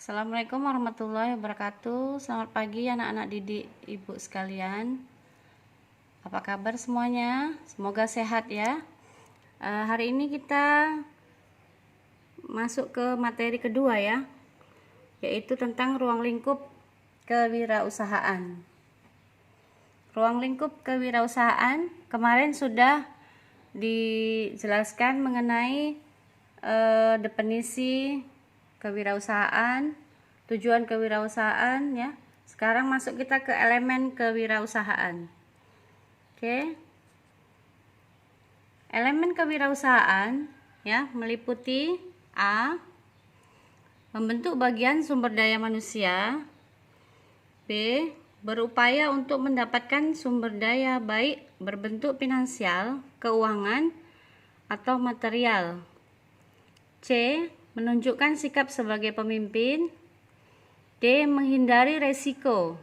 Assalamualaikum warahmatullahi wabarakatuh. Selamat pagi anak-anak didik ibu sekalian. Apa kabar semuanya? Semoga sehat ya. Hari ini kita masuk ke materi kedua ya, yaitu tentang ruang lingkup kewirausahaan. Ruang lingkup kewirausahaan kemarin sudah dijelaskan mengenai definisi kewirausahaan, tujuan kewirausahaan ya. Sekarang masuk kita ke elemen kewirausahaan. Oke. Elemen kewirausahaan ya meliputi A. Membentuk bagian sumber daya manusia. B. Berupaya untuk mendapatkan sumber daya baik berbentuk finansial, keuangan, atau material. C. Menunjukkan sikap sebagai pemimpin. D. Menghindari resiko.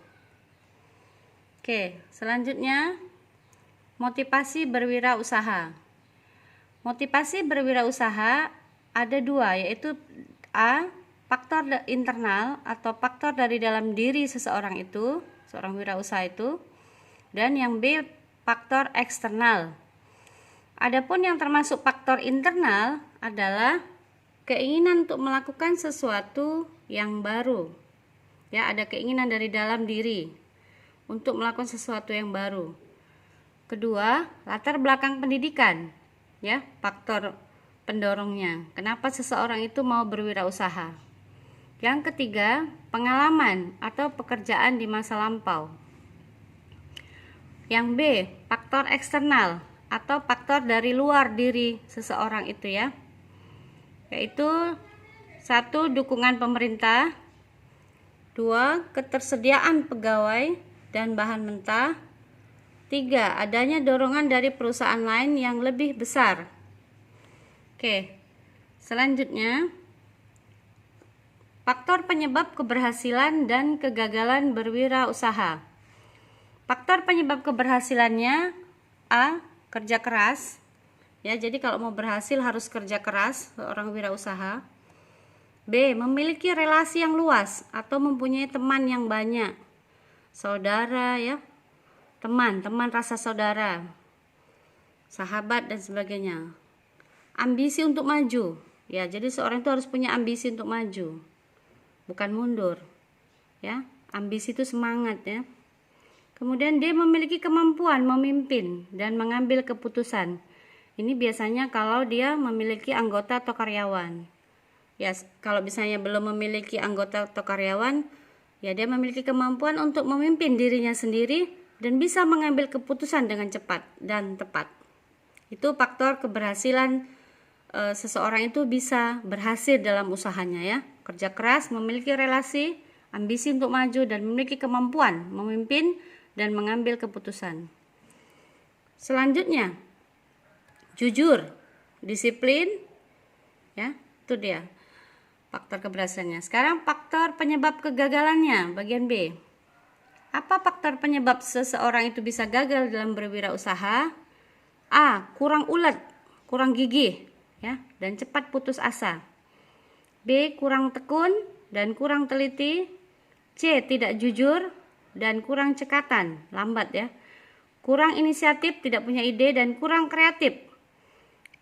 Oke, selanjutnya motivasi berwirausaha. Motivasi berwirausaha ada dua, yaitu A. Faktor internal atau faktor dari dalam diri seseorang itu, seorang wirausaha itu, dan yang B. Faktor eksternal. Adapun yang termasuk faktor internal adalah keinginan untuk melakukan sesuatu yang baru. Ya, ada keinginan dari dalam diri untuk melakukan sesuatu yang baru. Kedua, latar belakang pendidikan. Ya, faktor pendorongnya. Kenapa seseorang itu mau berwirausaha? Yang ketiga, pengalaman atau pekerjaan di masa lampau. Yang B, faktor eksternal atau faktor dari luar diri seseorang itu ya. Yaitu 1. Dukungan pemerintah. 2. Ketersediaan pegawai dan bahan mentah. 3. Adanya dorongan dari perusahaan lain yang lebih besar. Oke, selanjutnya faktor penyebab keberhasilan dan kegagalan berwirausaha. Faktor penyebab keberhasilannya A. Kerja keras. Ya, jadi kalau mau berhasil harus kerja keras seorang wirausaha. B. Memiliki relasi yang luas atau mempunyai teman yang banyak. Saudara ya, teman rasa saudara, sahabat dan sebagainya. Ambisi untuk maju. Ya, jadi seorang itu harus punya ambisi untuk maju, bukan mundur. Ya, ambisi itu semangat ya. Kemudian D. Memiliki kemampuan memimpin dan mengambil keputusan. Ini biasanya kalau dia memiliki anggota atau karyawan. Ya, kalau misalnya belum memiliki anggota atau karyawan, ya dia memiliki kemampuan untuk memimpin dirinya sendiri dan bisa mengambil keputusan dengan cepat dan tepat. Itu faktor keberhasilan seseorang itu bisa berhasil dalam usahanya ya. Kerja keras, memiliki relasi, ambisi untuk maju, dan memiliki kemampuan memimpin dan mengambil keputusan. Selanjutnya, jujur, disiplin, ya, itu dia faktor keberhasilannya. Sekarang faktor penyebab kegagalannya, bagian B. Apa faktor penyebab seseorang itu bisa gagal dalam berwirausaha? A. Kurang ulet, kurang gigih, ya, dan cepat putus asa. B. Kurang tekun dan kurang teliti. C. Tidak jujur dan kurang cekatan, lambat ya. Kurang inisiatif, tidak punya ide, dan kurang kreatif.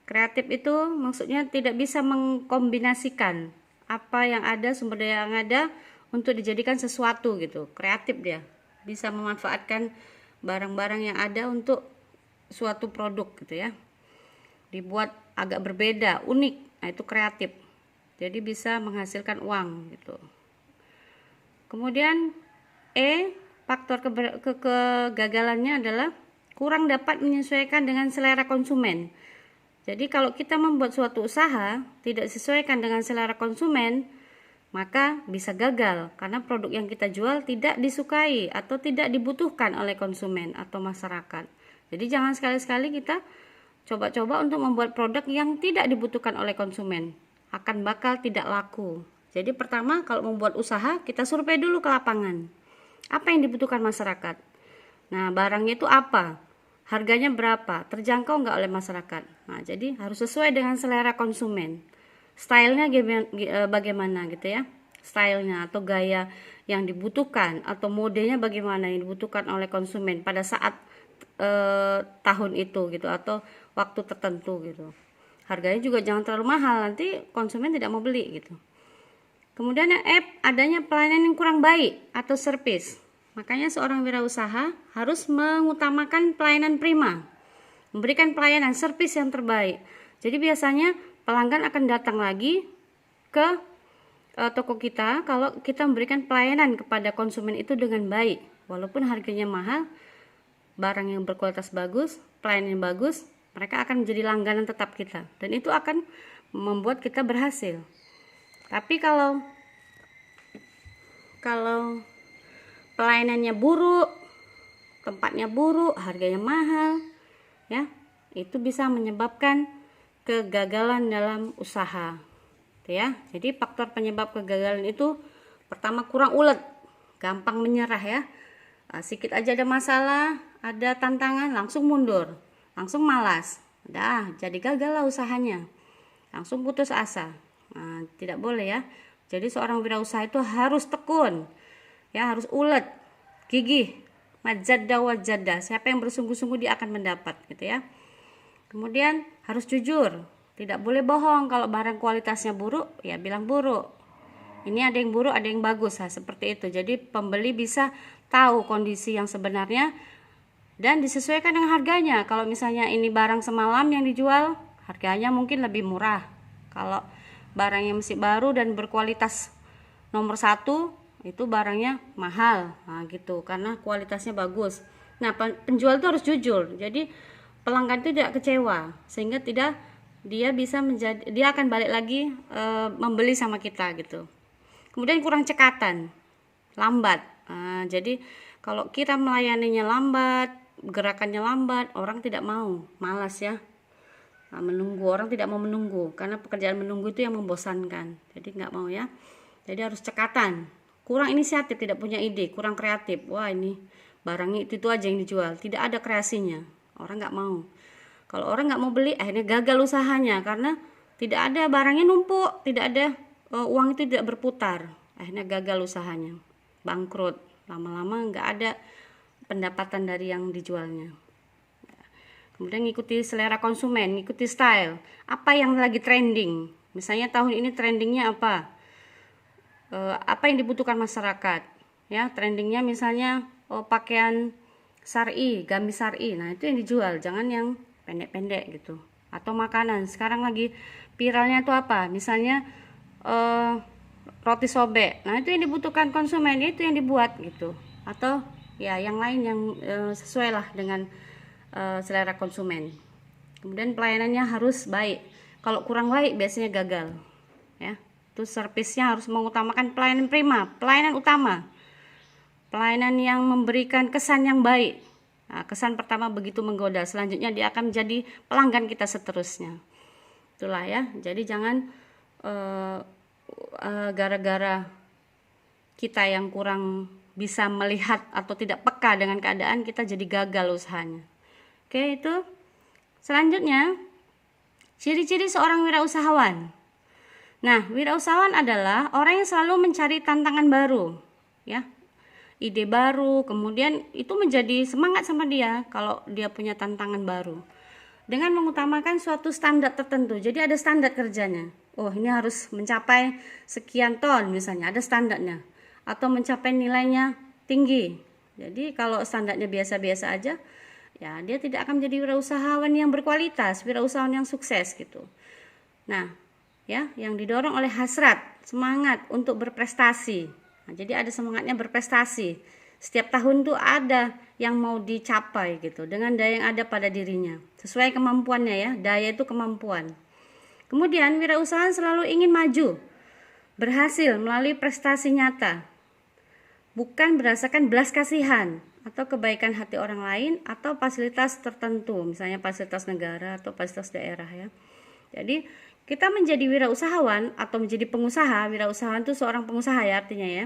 Kreatif itu maksudnya tidak bisa mengkombinasikan apa yang ada, sumber daya yang ada untuk dijadikan sesuatu gitu. Kreatif dia, bisa memanfaatkan barang-barang yang ada untuk suatu produk gitu ya. Dibuat agak berbeda, unik. Nah, itu kreatif. Jadi bisa menghasilkan uang gitu. Kemudian E, faktor kegagalannya adalah kurang dapat menyesuaikan dengan selera konsumen. Jadi kalau kita membuat suatu usaha tidak sesuaikan dengan selera konsumen, maka bisa gagal karena produk yang kita jual tidak disukai atau tidak dibutuhkan oleh konsumen atau masyarakat. Jadi jangan sekali-sekali kita coba-coba untuk membuat produk yang tidak dibutuhkan oleh konsumen, akan bakal tidak laku. Jadi pertama kalau membuat usaha kita survei dulu ke lapangan. Apa yang dibutuhkan masyarakat? Nah, barangnya itu apa? Harganya berapa? Terjangkau nggak oleh masyarakat? Nah, jadi harus sesuai dengan selera konsumen. Stylenya bagaimana gitu ya. stylenya atau gaya yang dibutuhkan atau modenya bagaimana yang dibutuhkan oleh konsumen pada saat tahun itu gitu atau waktu tertentu gitu. Harganya juga jangan terlalu mahal, nanti konsumen tidak mau beli gitu. Kemudian yang adanya pelayanan yang kurang baik atau servis. Makanya seorang wirausaha harus mengutamakan pelayanan prima, memberikan pelayanan servis yang terbaik. Jadi biasanya pelanggan akan datang lagi ke toko kita kalau kita memberikan pelayanan kepada konsumen itu dengan baik. Walaupun harganya mahal, barang yang berkualitas bagus, pelayanan yang bagus, mereka akan menjadi langganan tetap kita, dan itu akan membuat kita berhasil. Tapi kalau pelayanannya buruk, tempatnya buruk, harganya mahal, ya, itu bisa menyebabkan kegagalan dalam usaha. Ya, jadi faktor penyebab kegagalan itu pertama kurang ulet, gampang menyerah ya. Sedikit aja ada masalah, ada tantangan, langsung mundur, langsung malas, jadi gagal lah usahanya, langsung putus asa. Tidak boleh ya. Jadi seorang wirausaha itu harus tekun, ya, harus ulet, gigih, majadda wajadda. Siapa yang bersungguh-sungguh dia akan mendapat, gitu ya. Kemudian harus jujur, tidak boleh bohong. Kalau barang kualitasnya buruk, ya bilang buruk. Ini ada yang buruk, ada yang bagus, seperti itu. Jadi pembeli bisa tahu kondisi yang sebenarnya dan disesuaikan dengan harganya. Kalau misalnya ini barang semalam yang dijual, harganya mungkin lebih murah. Kalau barang yang masih baru dan berkualitas nomor 1, itu barangnya mahal, gitu, karena kualitasnya bagus. Nah, penjual itu harus jujur. Jadi pelanggan itu tidak kecewa, sehingga dia akan balik lagi membeli sama kita gitu. Kemudian kurang cekatan, lambat. Jadi kalau kita melayaninya lambat, gerakannya lambat, orang tidak mau, malas ya. Menunggu, orang tidak mau menunggu karena pekerjaan menunggu itu yang membosankan. Jadi nggak mau ya. Jadi harus cekatan, kurang inisiatif, tidak punya ide, kurang kreatif. Wah, ini barangnya itu aja yang dijual, tidak ada kreasinya, orang nggak mau. Kalau orang nggak mau beli, akhirnya gagal usahanya karena tidak ada, barangnya numpuk, tidak ada, uang itu tidak berputar, akhirnya gagal usahanya, bangkrut, lama-lama nggak ada pendapatan dari yang dijualnya. Kemudian ngikuti selera konsumen, ngikuti style, apa yang lagi trending. Misalnya tahun ini trendingnya apa? Apa yang dibutuhkan masyarakat? Ya, trendingnya misalnya pakaian syar'i, gamis syar'i. Nah, itu yang dijual, jangan yang pendek-pendek gitu. Atau makanan, sekarang lagi viralnya itu apa? Misalnya roti sobek. Nah, itu yang dibutuhkan konsumen, itu yang dibuat gitu. Atau ya yang lain yang sesuai lah dengan selera konsumen. Kemudian pelayanannya harus baik. Kalau kurang baik biasanya gagal. Ya, itu servisnya harus mengutamakan pelayanan prima, pelayanan utama, pelayanan yang memberikan kesan yang baik. Nah, kesan pertama begitu menggoda, selanjutnya dia akan menjadi pelanggan kita seterusnya. Itulah ya. Jadi jangan gara-gara kita yang kurang bisa melihat atau tidak peka dengan keadaan, kita jadi gagal usahanya. Oke, itu. Selanjutnya, ciri-ciri seorang wirausahawan. Nah, wirausahawan adalah orang yang selalu mencari tantangan baru, ya, ide baru, kemudian itu menjadi semangat sama dia kalau dia punya tantangan baru. Dengan mengutamakan suatu standar tertentu, jadi ada standar kerjanya. Oh, ini harus mencapai sekian ton misalnya, ada standarnya. Atau mencapai nilainya tinggi. Jadi kalau standarnya biasa-biasa aja, ya dia tidak akan menjadi wirausahawan yang berkualitas, wirausahawan yang sukses gitu. Nah, ya, yang didorong oleh hasrat, semangat untuk berprestasi. Nah, jadi ada semangatnya berprestasi. Setiap tahun tuh ada yang mau dicapai gitu, dengan daya yang ada pada dirinya, sesuai kemampuannya ya. Daya itu kemampuan. Kemudian wirausahawan selalu ingin maju, berhasil melalui prestasi nyata, bukan berdasarkan belas kasihan atau kebaikan hati orang lain atau fasilitas tertentu, misalnya fasilitas negara atau fasilitas daerah ya. Jadi kita menjadi wirausahawan atau menjadi pengusaha, wirausahawan itu seorang pengusaha ya artinya ya,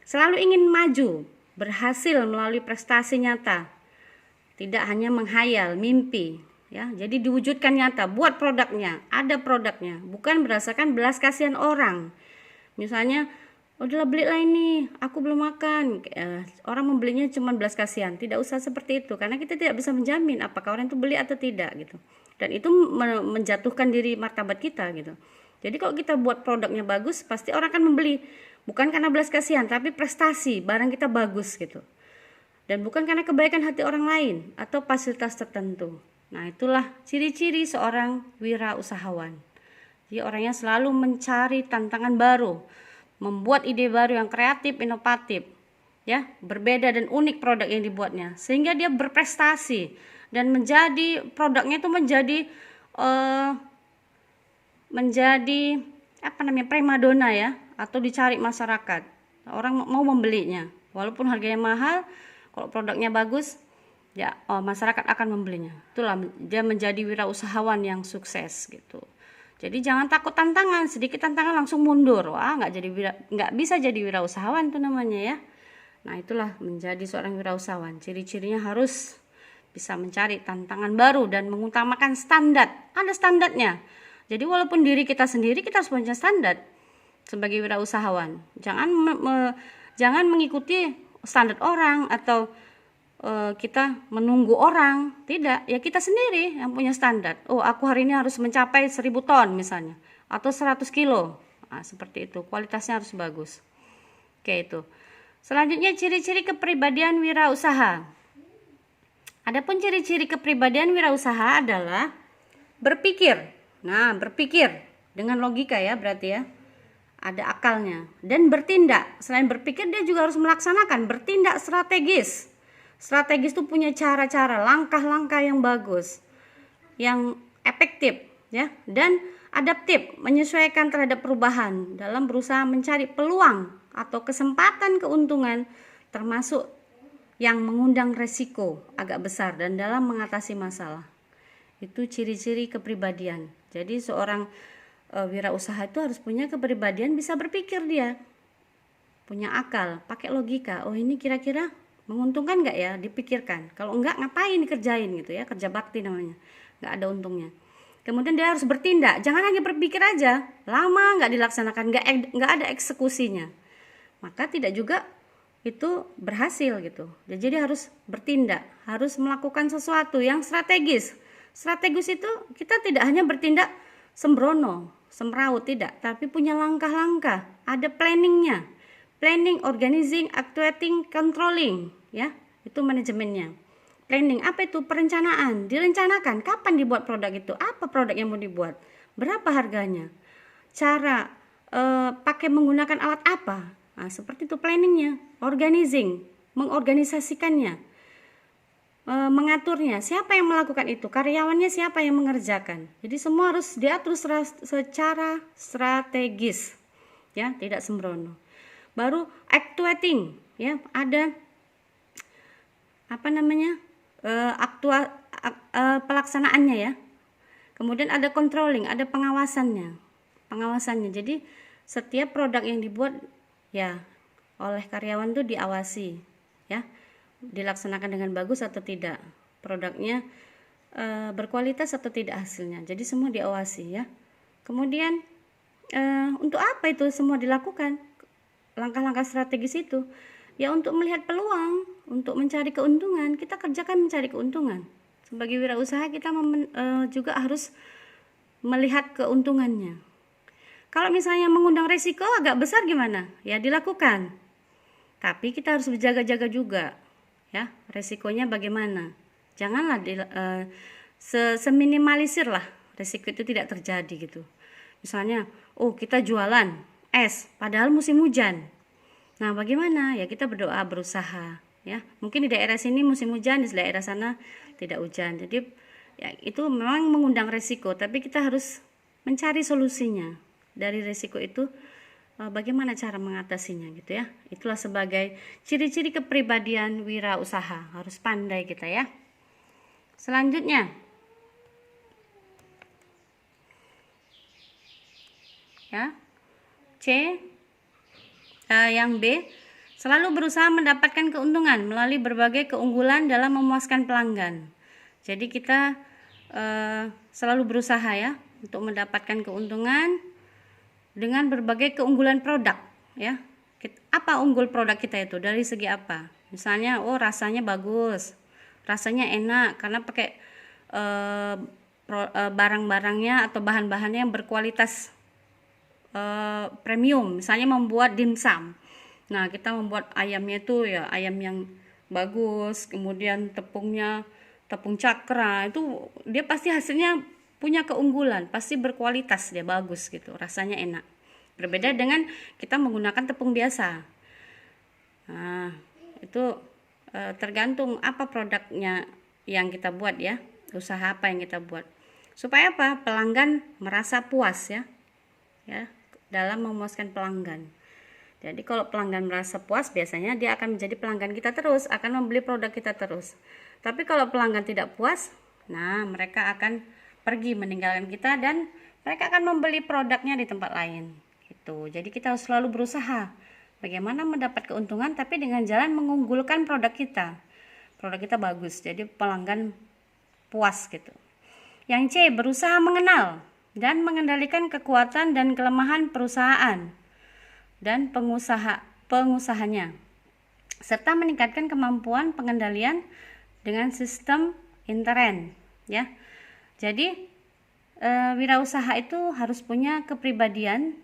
selalu ingin maju, berhasil melalui prestasi nyata, tidak hanya menghayal, mimpi ya. Jadi diwujudkan nyata, buat produknya, ada produknya, bukan berdasarkan belas kasihan orang. Misalnya udahlah belilah ini, aku belum makan. Orang membelinya cuma belas kasihan. Tidak usah seperti itu, karena kita tidak bisa menjamin apakah orang itu beli atau tidak gitu. Dan itu menjatuhkan diri martabat kita gitu. Jadi kalau kita buat produknya bagus, pasti orang akan membeli. Bukan karena belas kasihan, tapi prestasi, barang kita bagus gitu. Dan bukan karena kebaikan hati orang lain atau fasilitas tertentu. Nah, itulah ciri-ciri seorang wirausahawan. Jadi orangnya selalu mencari tantangan baru, membuat ide baru yang kreatif, inovatif, ya, berbeda dan unik produk yang dibuatnya, sehingga dia berprestasi dan menjadi produknya itu menjadi apa namanya, primadona ya, atau dicari masyarakat. Orang mau membelinya, walaupun harganya mahal, kalau produknya bagus, ya masyarakat akan membelinya. Itulah dia menjadi wirausahawan yang sukses gitu. Jadi jangan takut tantangan, sedikit tantangan langsung mundur. Wah, nggak bisa jadi wirausahawan itu namanya ya. Nah, itulah menjadi seorang wirausahawan. Ciri-cirinya harus bisa mencari tantangan baru dan mengutamakan standar. Ada standarnya. Jadi walaupun diri kita sendiri, kita harus punya standar sebagai wirausahawan. Jangan mengikuti standar orang atau kita menunggu orang. Tidak, ya kita sendiri yang punya standar. Oh, aku hari ini harus mencapai 1000 ton misalnya, atau 100 kilo. Nah, seperti itu, kualitasnya harus bagus. Oke, itu. Selanjutnya ciri-ciri kepribadian wirausaha. Adapun ciri-ciri kepribadian wirausaha adalah berpikir. Nah, berpikir dengan logika ya, berarti ya. Ada akalnya. Dan bertindak. Selain berpikir, dia juga harus melaksanakan, bertindak strategis. Strategis itu punya cara-cara, langkah-langkah yang bagus, yang efektif ya, dan adaptif, menyesuaikan terhadap perubahan dalam berusaha mencari peluang atau kesempatan keuntungan, termasuk yang mengundang resiko agak besar dan dalam mengatasi masalah. Itu ciri-ciri kepribadian. Jadi seorang wirausaha itu harus punya kepribadian, bisa berpikir, dia punya akal, pakai logika. Oh, ini kira-kira menguntungkan nggak ya, dipikirkan. Kalau enggak, ngapain dikerjain gitu ya, kerja bakti namanya, nggak ada untungnya. Kemudian dia harus bertindak, jangan hanya berpikir aja, lama nggak dilaksanakan, nggak ada eksekusinya, maka tidak juga itu berhasil gitu. Jadi harus bertindak, harus melakukan sesuatu yang strategis. Strategis itu kita tidak hanya bertindak sembrono, semraut, tidak, tapi punya langkah-langkah, ada planningnya. Planning, organizing, actuating, controlling, ya, itu manajemennya. Planning, apa itu? Perencanaan, direncanakan kapan dibuat produk itu, apa produk yang mau dibuat, berapa harganya, cara pakai menggunakan alat apa. Nah, seperti itu planningnya. Organizing, mengorganisasikannya, mengaturnya, siapa yang melakukan itu, karyawannya siapa yang mengerjakan. Jadi semua harus diatur secara strategis, ya, tidak sembrono. Baru actuating, ya, ada apa namanya, pelaksanaannya ya. Kemudian ada controlling, ada pengawasannya. Jadi setiap produk yang dibuat ya oleh karyawan itu diawasi, ya, dilaksanakan dengan bagus atau tidak, produknya berkualitas atau tidak hasilnya. Jadi semua diawasi ya. Kemudian untuk apa itu semua dilakukan? Langkah-langkah strategis itu ya untuk melihat peluang, untuk mencari keuntungan. Kita kerjakan mencari keuntungan. Sebagai wirausaha kita juga harus melihat keuntungannya. Kalau misalnya mengundang resiko agak besar gimana? Ya dilakukan. Tapi kita harus berjaga-jaga juga, ya, resikonya bagaimana. Janganlah seminimalisir lah resiko itu tidak terjadi gitu. Misalnya, oh kita jualan es padahal musim hujan. Nah, bagaimana? Ya kita berdoa, berusaha, ya. Mungkin di daerah sini musim hujan, di daerah sana tidak hujan. Jadi ya itu memang mengundang resiko, tapi kita harus mencari solusinya. Dari resiko itu bagaimana cara mengatasinya gitu ya. Itulah sebagai ciri-ciri kepribadian wirausaha. Harus pandai kita ya. Selanjutnya, ya, C, yang B, selalu berusaha mendapatkan keuntungan melalui berbagai keunggulan dalam memuaskan pelanggan. Jadi kita selalu berusaha ya untuk mendapatkan keuntungan dengan berbagai keunggulan produk, ya. Apa unggul produk kita itu dari segi apa? Misalnya, oh rasanya bagus, rasanya enak karena pakai barang-barangnya atau bahan-bahannya yang berkualitas premium. Misalnya membuat dimsum. Nah, kita membuat ayamnya itu ya ayam yang bagus, kemudian tepungnya tepung cakra, itu dia pasti hasilnya punya keunggulan, pasti berkualitas, dia bagus gitu, rasanya enak. Berbeda dengan kita menggunakan tepung biasa. Nah, itu tergantung apa produknya yang kita buat ya, usaha apa yang kita buat. Supaya apa? Pelanggan merasa puas ya dalam memuaskan pelanggan. Jadi kalau pelanggan merasa puas, biasanya dia akan menjadi pelanggan kita terus, akan membeli produk kita terus. Tapi kalau pelanggan tidak puas, nah mereka akan pergi meninggalkan kita dan mereka akan membeli produknya di tempat lain. Gitu. Jadi kita harus selalu berusaha bagaimana mendapat keuntungan tapi dengan jalan mengunggulkan produk kita. Produk kita bagus, jadi pelanggan puas gitu. Yang C, berusaha mengenal dan mengendalikan kekuatan dan kelemahan perusahaan dan pengusahanya, serta meningkatkan kemampuan pengendalian dengan sistem intern ya. Jadi wirausaha itu harus punya kepribadian,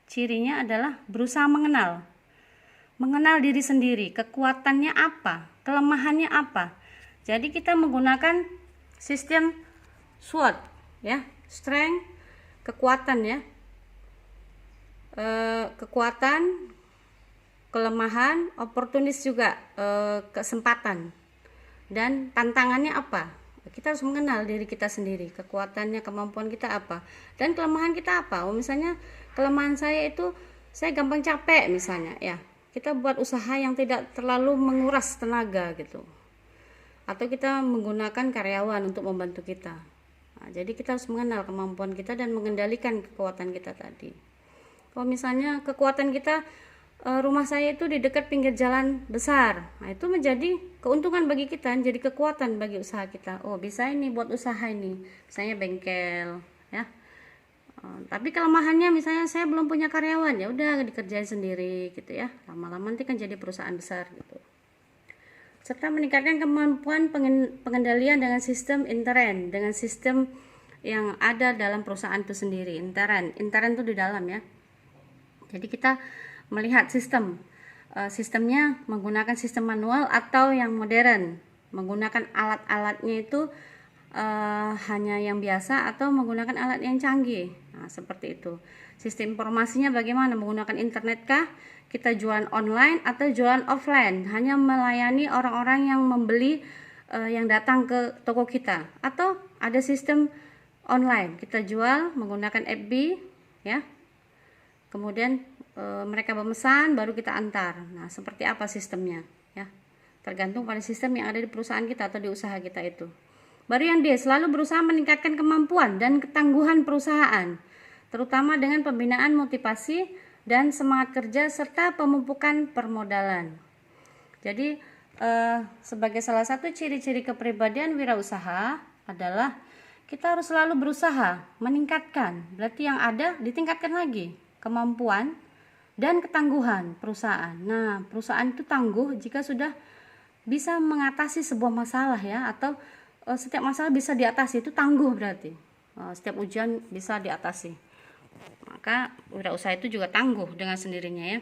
cirinya adalah berusaha mengenal diri sendiri, kekuatannya apa, kelemahannya apa. Jadi kita menggunakan sistem SWOT ya, strength, kekuatan ya, kekuatan, kelemahan, opportunis juga, kesempatan, dan tantangannya apa. Kita harus mengenal diri kita sendiri, kekuatannya, kemampuan kita apa, dan kelemahan kita apa. Misalnya kelemahan saya itu saya gampang capek misalnya ya, kita buat usaha yang tidak terlalu menguras tenaga gitu, atau kita menggunakan karyawan untuk membantu kita. Nah, jadi kita harus mengenal kemampuan kita dan mengendalikan kekuatan kita tadi. Kalau misalnya kekuatan kita, rumah saya itu di dekat pinggir jalan besar, nah itu menjadi keuntungan bagi kita, jadi kekuatan bagi usaha kita. Oh bisa ini buat usaha ini, misalnya bengkel ya. Tapi kelemahannya misalnya saya belum punya karyawan, ya udah dikerjain sendiri gitu ya. Lama-lama nanti kan jadi perusahaan besar gitu. Serta meningkatkan kemampuan pengendalian dengan sistem intern, dengan sistem yang ada dalam perusahaan itu sendiri. Intern itu di dalam ya. Jadi kita melihat sistemnya menggunakan sistem manual atau yang modern, menggunakan alat-alatnya itu hanya yang biasa atau menggunakan alat yang canggih. Nah, seperti itu. Sistem informasinya bagaimana? Menggunakan internet kah? Kita jualan online atau jualan offline? Hanya melayani orang-orang yang membeli, yang datang ke toko kita, atau ada sistem online, kita jual menggunakan FB ya. Kemudian mereka memesan, baru kita antar. Nah, seperti apa sistemnya ya? Tergantung pada sistem yang ada di perusahaan kita atau di usaha kita itu. Baru yang D, selalu berusaha meningkatkan kemampuan dan ketangguhan perusahaan, terutama dengan pembinaan motivasi dan semangat kerja serta pemupukan permodalan. Jadi sebagai salah satu ciri-ciri kepribadian wirausaha adalah kita harus selalu berusaha meningkatkan, berarti yang ada ditingkatkan lagi, kemampuan dan ketangguhan perusahaan. Nah, perusahaan itu tangguh jika sudah bisa mengatasi sebuah masalah ya, atau setiap masalah bisa diatasi, itu tangguh berarti. Setiap ujian bisa diatasi. Maka wirausaha itu juga tangguh dengan sendirinya ya.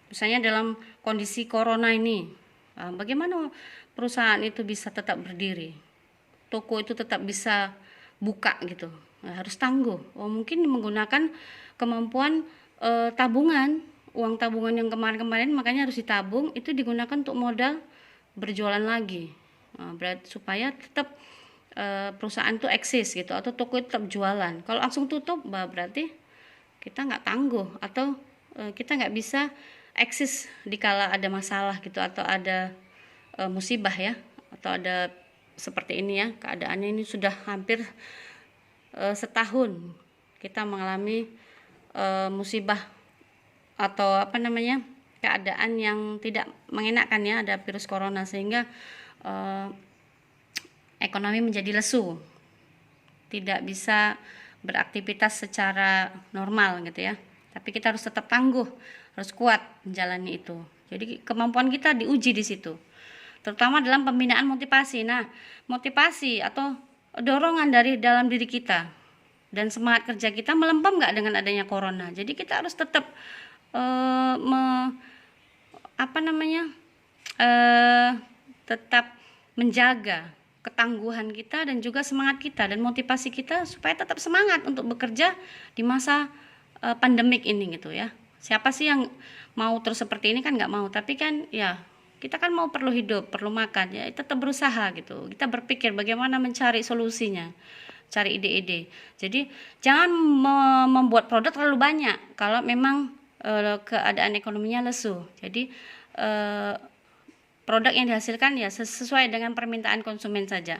Misalnya dalam kondisi corona ini, bagaimana perusahaan itu bisa tetap berdiri? Toko itu tetap bisa buka gitu. Nah, harus tangguh. Mungkin menggunakan kemampuan tabungan, uang tabungan yang kemarin-kemarin makanya harus ditabung, itu digunakan untuk modal berjualan lagi. Berarti supaya tetap perusahaan itu eksis gitu, atau toko itu tetap jualan. Kalau langsung tutup, berarti kita nggak tangguh, atau kita nggak bisa eksis dikala ada masalah gitu, atau ada musibah ya, atau ada seperti ini ya, keadaannya ini sudah hampir setahun kita mengalami musibah atau keadaan yang tidak mengenakan ya, ada virus corona, sehingga ekonomi menjadi lesu, tidak bisa beraktivitas secara normal gitu ya. Tapi kita harus tetap tangguh, harus kuat menjalani itu. Jadi kemampuan kita diuji di situ, terutama dalam pembinaan motivasi. Nah, motivasi atau dorongan dari dalam diri kita dan semangat kerja kita melempem nggak dengan adanya corona. Jadi kita harus tetap tetap menjaga ketangguhan kita dan juga semangat kita dan motivasi kita supaya tetap semangat untuk bekerja di masa pandemik ini gitu ya. Siapa sih yang mau terus seperti ini? Kan nggak mau, tapi kan ya kita kan mau perlu hidup, perlu makan, ya tetap berusaha gitu. Kita berpikir bagaimana mencari solusinya, cari ide-ide. Jadi jangan membuat produk terlalu banyak kalau memang keadaan ekonominya lesu. Jadi produk yang dihasilkan ya sesuai dengan permintaan konsumen saja,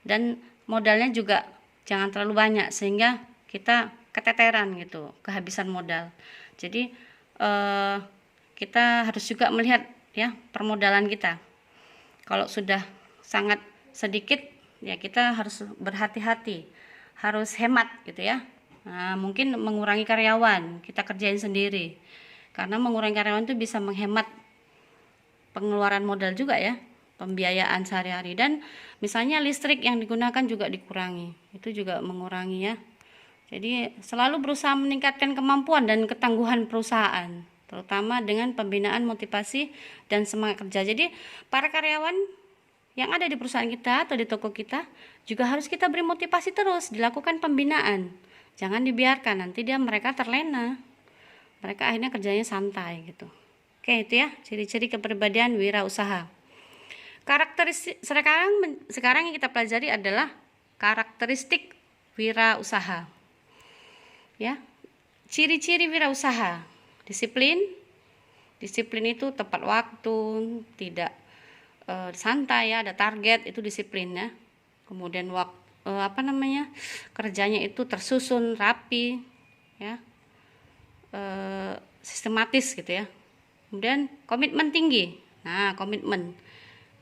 dan modalnya juga jangan terlalu banyak sehingga kita keteteran gitu, kehabisan modal. Jadi kita harus juga melihat ya permodalan kita. Kalau sudah sangat sedikit ya kita harus berhati-hati, harus hemat gitu ya. Nah, mungkin mengurangi karyawan, kita kerjain sendiri, karena mengurangi karyawan itu bisa menghemat pengeluaran modal juga ya, pembiayaan sehari-hari. Dan misalnya listrik yang digunakan juga dikurangi, itu juga mengurangi ya. Jadi selalu berusaha meningkatkan kemampuan dan ketangguhan perusahaan, terutama dengan pembinaan motivasi dan semangat kerja. Jadi para karyawan yang ada di perusahaan kita atau di toko kita juga harus kita beri motivasi terus, dilakukan pembinaan. Jangan dibiarkan nanti mereka terlena, mereka akhirnya kerjanya santai gitu. Oke, itu ya ciri-ciri kepribadian wirausaha. Karakteristik sekarang yang kita pelajari adalah karakteristik wirausaha. Ya, ciri-ciri wirausaha: disiplin. Disiplin itu tepat waktu, tidak santai ya, ada target, itu disiplin ya. Kemudian kerjanya itu tersusun, rapi, ya, sistematis gitu ya. Kemudian komitmen tinggi. Nah, komitmen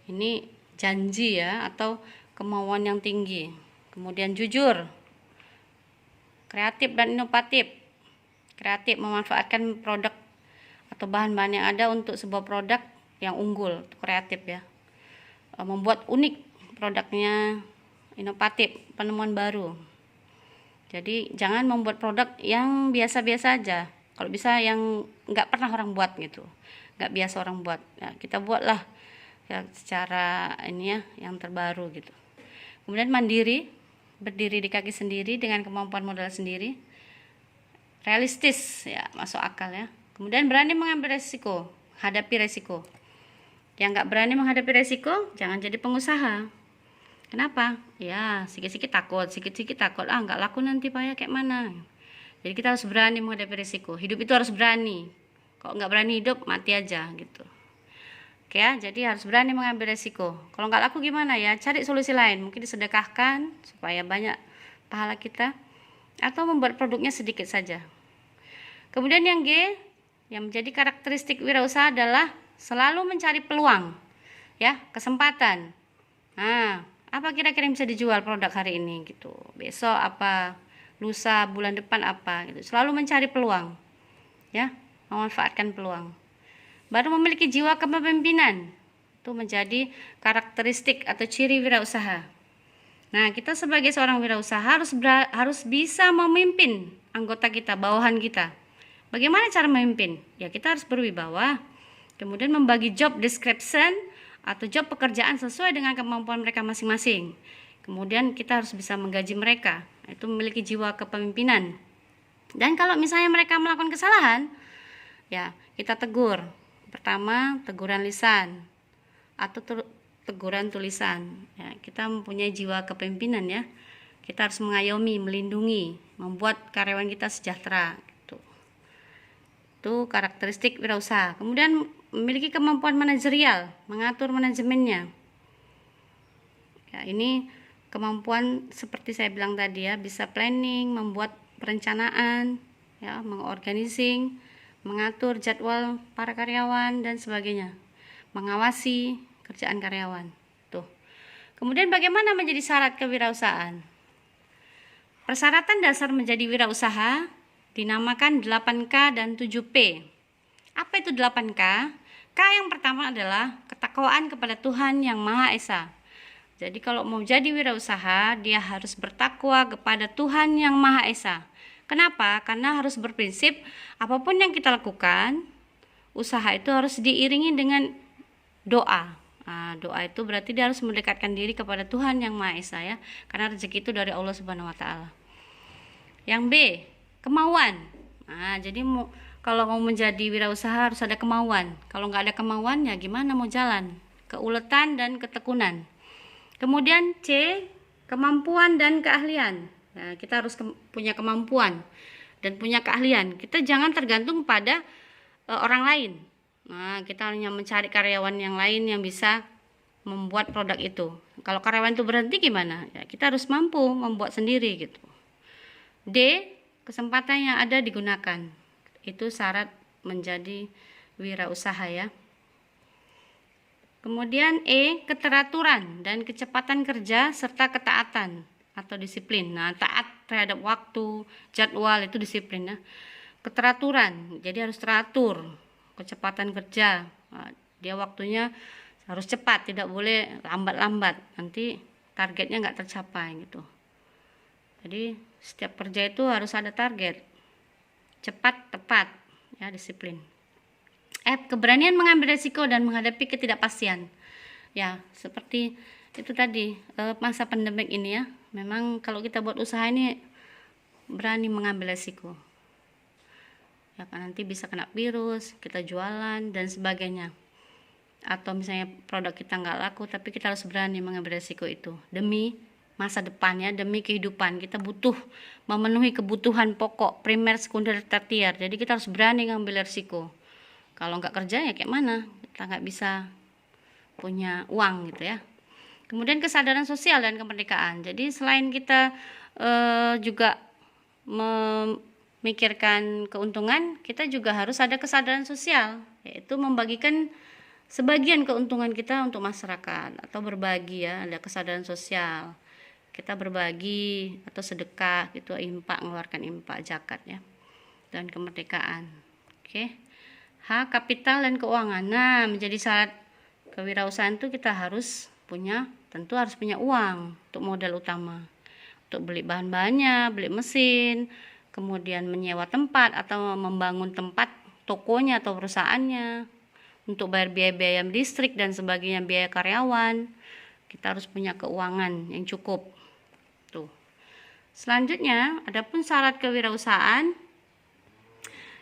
ini janji ya, atau kemauan yang tinggi. Kemudian jujur, kreatif dan inovatif. Kreatif memanfaatkan produk atau bahan-bahan yang ada untuk sebuah produk yang unggul, itu kreatif ya. Membuat unik produknya, inovatif, penemuan baru. Jadi jangan membuat produk yang biasa-biasa aja. Kalau bisa yang nggak pernah orang buat gitu, nggak biasa orang buat, ya, kita buatlah ya secara ini ya, yang terbaru gitu. Kemudian mandiri, berdiri di kaki sendiri dengan kemampuan modal sendiri. Realistis ya, masuk akal ya. Kemudian berani mengambil resiko, hadapi resiko. Yang nggak berani menghadapi resiko jangan jadi pengusaha. Kenapa? Ya sikit-sikit takut, nggak laku nanti Pak ya, kayak mana. Jadi kita harus berani menghadapi risiko. Hidup itu harus berani. Kalau nggak berani hidup, mati aja gitu. Oke ya, jadi harus berani mengambil risiko. Kalau nggak laku gimana ya? Cari solusi lain. Mungkin disedekahkan supaya banyak pahala kita, atau membuat produknya sedikit saja. Kemudian yang G, yang menjadi karakteristik wirausaha adalah selalu mencari peluang, ya, kesempatan. Nah, apa kira-kira yang bisa dijual produk hari ini gitu? Besok apa? Lusa, bulan depan apa gitu. Selalu mencari peluang, ya, memanfaatkan peluang. Baru memiliki jiwa kepemimpinan, itu menjadi karakteristik atau ciri wirausaha. Nah, kita sebagai seorang wirausaha harus bisa memimpin anggota kita, bawahan kita. Bagaimana cara memimpin? Ya, kita harus berwibawa. Kemudian membagi job description atau job pekerjaan sesuai dengan kemampuan mereka masing-masing. Kemudian kita harus bisa menggaji mereka, itu memiliki jiwa kepemimpinan. Dan kalau misalnya mereka melakukan kesalahan, ya kita tegur. Pertama, teguran lisan atau teguran tulisan. Ya, kita mempunyai jiwa kepemimpinan ya. Kita harus mengayomi, melindungi, membuat karyawan kita sejahtera. Gitu. Itu karakteristik wirausaha. Kemudian memiliki kemampuan manajerial, mengatur manajemennya. Ya, ini kemampuan seperti saya bilang tadi ya, bisa planning, membuat perencanaan, ya, mengorganising, mengatur jadwal para karyawan dan sebagainya, mengawasi kerjaan karyawan. Tuh. Kemudian bagaimana menjadi syarat kewirausahaan? Persyaratan dasar menjadi wirausaha dinamakan 8K dan 7P. Apa itu 8K? K yang pertama adalah ketakwaan kepada Tuhan Yang Maha Esa. Jadi kalau mau jadi wirausaha, dia harus bertakwa kepada Tuhan Yang Maha Esa. Kenapa? Karena harus berprinsip apapun yang kita lakukan, usaha itu harus diiringi dengan doa. Nah, doa itu berarti dia harus mendekatkan diri kepada Tuhan Yang Maha Esa ya. Karena rezeki itu dari Allah Subhanahu wa taala. Yang B, kemauan. Nah, jadi kalau mau menjadi wirausaha harus ada kemauan. Kalau nggak ada kemauan ya gimana mau jalan? Keuletan dan ketekunan. Kemudian C, kemampuan dan keahlian. Nah, kita harus punya kemampuan dan punya keahlian. Kita jangan tergantung pada orang lain. Nah, kita hanya mencari karyawan yang lain yang bisa membuat produk itu. Kalau karyawan itu berhenti gimana? Ya, kita harus mampu membuat sendiri gitu. D, kesempatan yang ada digunakan. Itu syarat menjadi wirausaha ya. Kemudian E, keteraturan dan kecepatan kerja serta ketaatan atau disiplin. Nah, taat terhadap waktu, jadwal itu disiplin ya. Keteraturan, jadi harus teratur. Kecepatan kerja, nah, dia waktunya harus cepat, tidak boleh lambat-lambat. Nanti targetnya nggak tercapai gitu. Jadi setiap kerja itu harus ada target, cepat, tepat, ya disiplin. F, keberanian mengambil resiko dan menghadapi ketidakpastian. Ya, seperti itu tadi masa pandemik ini ya. Memang kalau kita buat usaha ini berani mengambil resiko. Ya kan nanti bisa kena virus, kita jualan dan sebagainya. Atau misalnya produk kita nggak laku, tapi kita harus berani mengambil resiko itu demi masa depannya, demi kehidupan. Kita butuh memenuhi kebutuhan pokok, primer, sekunder, tertier. Jadi kita harus berani ngambil resiko. Kalau nggak kerja ya kayak mana? Kita nggak bisa punya uang gitu ya. Kemudian kesadaran sosial dan kemerdekaan. Jadi selain kita juga memikirkan keuntungan, kita juga harus ada kesadaran sosial, yaitu membagikan sebagian keuntungan kita untuk masyarakat atau berbagi ya, ada kesadaran sosial. Kita berbagi atau sedekah gitu, infak, mengeluarkan infak, zakat ya. Dan kemerdekaan. Oke. H, kapital dan keuangan. Nah, menjadi syarat kewirausahaan itu kita harus tentu harus punya uang untuk modal utama. Untuk beli bahan-bahannya, beli mesin, kemudian menyewa tempat atau membangun tempat tokonya atau perusahaannya, untuk bayar biaya-biaya listrik dan sebagainya, biaya karyawan. Kita harus punya keuangan yang cukup. Tuh. Selanjutnya, adapun syarat kewirausahaan.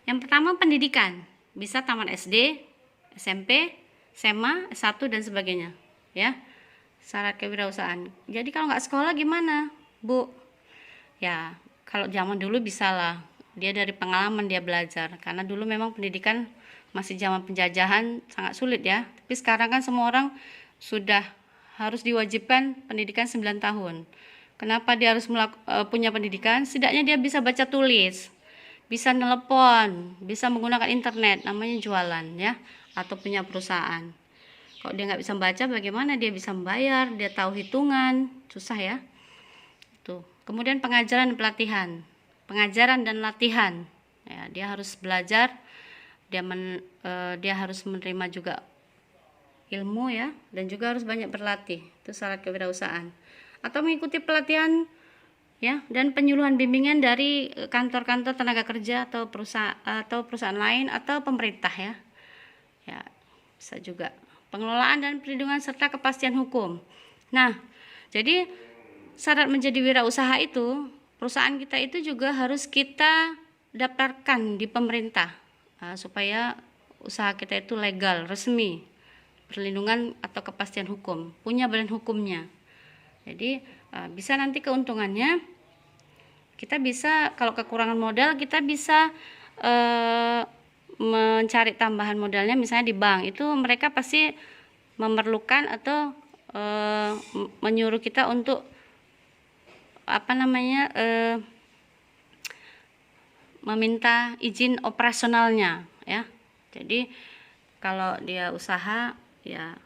Yang pertama pendidikan. Bisa tamat SD, SMP, SMA, S1 dan sebagainya, ya. Syarat kewirausahaan. Jadi kalau nggak sekolah gimana, Bu? Ya, kalau zaman dulu bisa lah. Dia dari pengalaman dia belajar. Karena dulu memang pendidikan masih zaman penjajahan sangat sulit ya. Tapi sekarang kan semua orang sudah harus diwajibkan pendidikan 9 tahun. Kenapa dia harus punya pendidikan? Setidaknya dia bisa baca tulis, bisa nelepon, bisa menggunakan internet, namanya jualan ya, atau punya perusahaan. Kalau dia nggak bisa membaca, bagaimana dia bisa membayar? Dia tahu hitungan, susah ya. Tuh. Kemudian pengajaran dan pelatihan, pengajaran dan latihan. Ya, dia harus belajar, dia harus menerima juga ilmu ya, dan juga harus banyak berlatih. Itu syarat kewirausahaan. Atau mengikuti pelatihan ya, dan penyuluhan bimbingan dari kantor-kantor tenaga kerja atau perusahaan lain atau pemerintah ya. Ya, bisa juga pengelolaan dan perlindungan serta kepastian hukum. Nah, jadi syarat menjadi wirausaha itu, perusahaan kita itu juga harus kita daftarkan di pemerintah supaya usaha kita itu legal, resmi, perlindungan atau kepastian hukum, punya badan hukumnya. Jadi bisa nanti keuntungannya kita bisa, kalau kekurangan modal kita bisa mencari tambahan modalnya, misalnya di bank itu mereka pasti memerlukan atau menyuruh kita untuk meminta izin operasionalnya ya. Jadi kalau dia usaha ya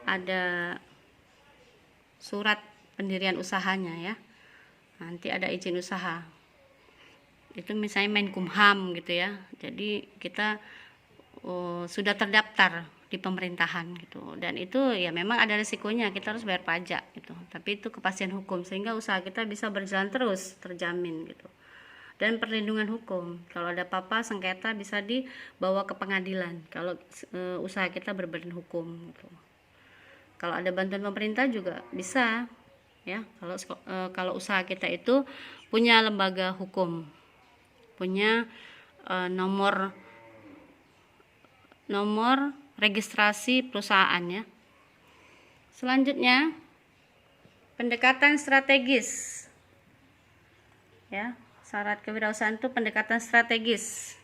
ada surat pendirian usahanya ya, nanti ada izin usaha itu misalnya Menkumham gitu ya. Jadi kita sudah terdaftar di pemerintahan gitu. Dan itu ya memang ada risikonya, kita harus bayar pajak gitu. Tapi itu kepastian hukum sehingga usaha kita bisa berjalan terus, terjamin gitu. Dan perlindungan hukum. Kalau ada apa-apa sengketa bisa dibawa ke pengadilan kalau usaha kita berbadan hukum gitu. Kalau ada bantuan pemerintah juga bisa ya. Kalau usaha kita itu punya lembaga hukum, punya nomor registrasi perusahaan ya. Selanjutnya pendekatan strategis ya. Syarat kewirausahaan itu pendekatan strategis.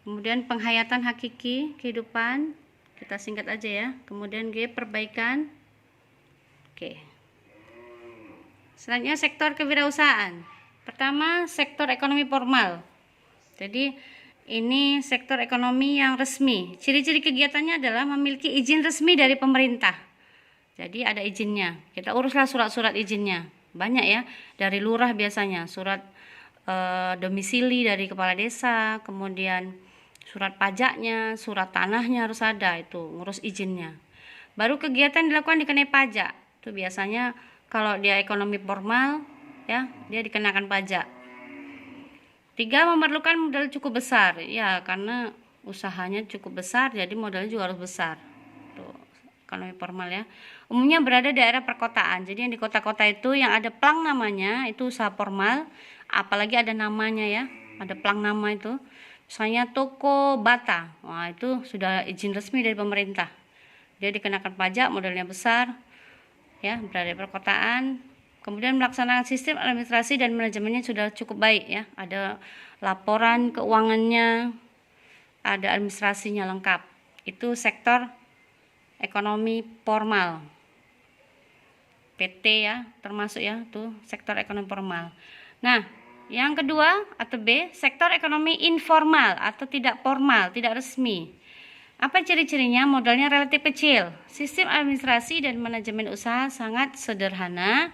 Kemudian penghayatan hakiki kehidupan, kita singkat aja ya. Kemudian G, perbaikan. Oke. Selanjutnya sektor kewirausahaan. Pertama, sektor ekonomi formal. Jadi ini sektor ekonomi yang resmi. Ciri-ciri kegiatannya adalah memiliki izin resmi dari pemerintah. Jadi ada izinnya. Kita uruslah surat-surat izinnya. Banyak ya, dari lurah biasanya, surat domisili dari kepala desa, kemudian surat pajaknya, surat tanahnya harus ada, itu ngurus izinnya. Baru kegiatan dilakukan dikenai pajak. Itu biasanya kalau dia ekonomi formal ya, dia dikenakan pajak. 3, memerlukan modal cukup besar. Ya, karena usahanya cukup besar, jadi modalnya juga harus besar. Tuh, ekonomi formal ya. Umumnya berada di daerah perkotaan. Jadi yang di kota-kota itu yang ada plang namanya itu usaha formal, apalagi ada namanya ya, ada plang nama itu. Misalnya toko bata. Wah, itu sudah izin resmi dari pemerintah. Dia dikenakan pajak, modalnya besar. Ya, berada di perkotaan. Kemudian melaksanakan sistem administrasi dan manajemennya sudah cukup baik ya. Ada laporan keuangannya, ada administrasinya lengkap. Itu sektor ekonomi formal. PT ya, termasuk ya, tuh sektor ekonomi formal. Nah, yang kedua atau B, sektor ekonomi informal atau tidak formal, tidak resmi. Apa ciri-cirinya? Modalnya relatif kecil. Sistem administrasi dan manajemen usaha sangat sederhana.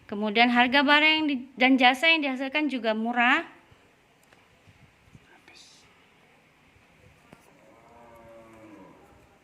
Kemudian harga barang dan jasa yang dihasilkan juga murah.